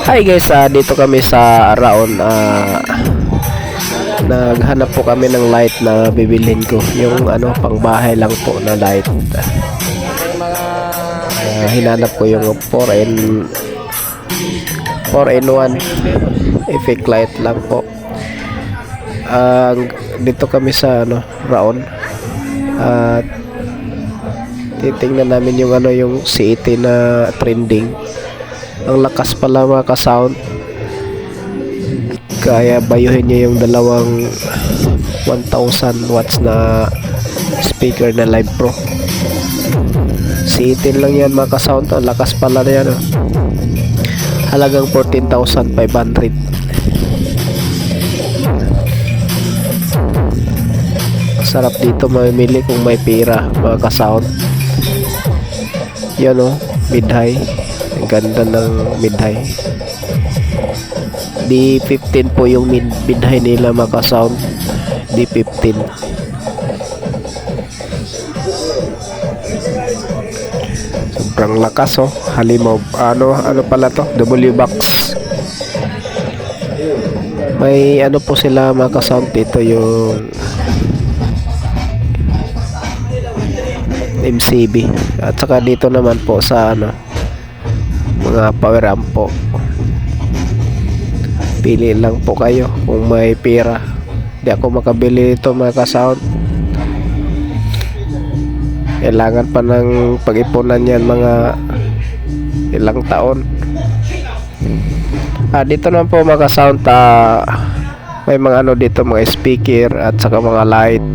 Hi guys, dito kami sa Araon. Naghanap po kami ng light na bibilhin ko. Yung pangbahay lang po na light. Hinanap ko yung 4 in 1 effect light lang po. Dito kami sa Raon. Titingnan namin yung yung C80 na trending. Ang lakas pala mga ka-sound, kaya bayuhin nyo yung dalawang 1000 watts na speaker na Live Pro. C18 lang yan mga ka-sound. Ang lakas pala na yan, halagang 14,500. Sarap dito mamimili kung may pira mga ka-sound. Yan mid-high. Ang ganda ng mid-high. D15 po yung mid-high nila mga ka-sound. D15. Sobrang lakas halimaw. Ano pala to? W-box. May po sila mga ka-sound dito, yung MCB. At saka dito naman po sa mga power amp po. Pili lang po kayo kung may pera. Hindi ako makabili ito mga ka-sound. Kailangan pa ng pag-ipunan yan mga ilang taon. Dito naman po mga ka-sound, may mga dito, mga speaker at saka mga light.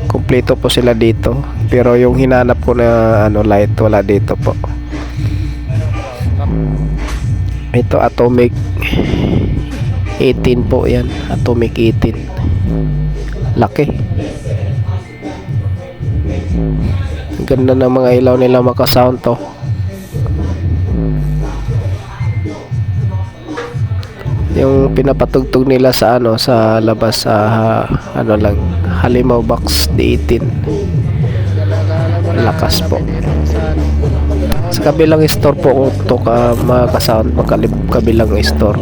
Kumpleto po sila dito. Pero yung hinanap ko na light, wala dito po. Ito Atomic 18 po yan. Atomic 18. Laki. Ang ganda ng mga ilaw nila maka-sound to. Yung pinapatugtog nila sa sa labas, sa lang, halimaw box D18. Lakas po. Sa kabilang store po ito mga ka-sound, kabilang store.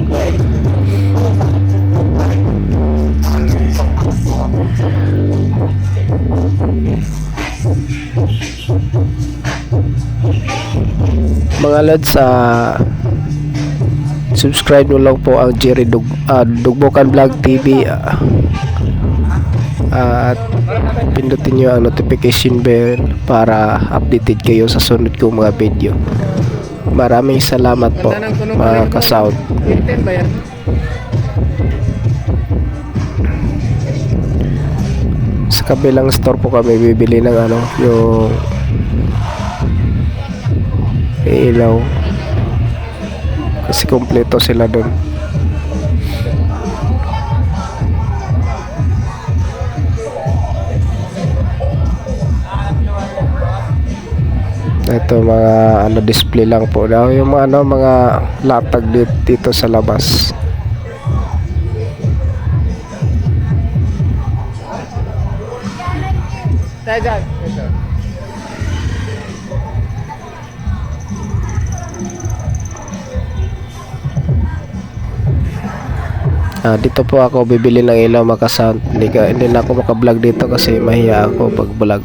Mga lads, subscribe nyo lang po ang Jerry Dugbokan Vlog TV, at pindutin nyo ang notification bell para updated kayo sa sunod kong mga video. Maraming salamat po mga ka-sound. Sa kabilang store po kami bibili ng yung ilaw, kasi kompleto sila doon. Ito mga display lang po daw, yung mga latag dito sa labas. Dito po ako bibili ng ilaw mga ka-sound. Hindi na ako maka-vlog dito kasi mahiya ako pag vlog.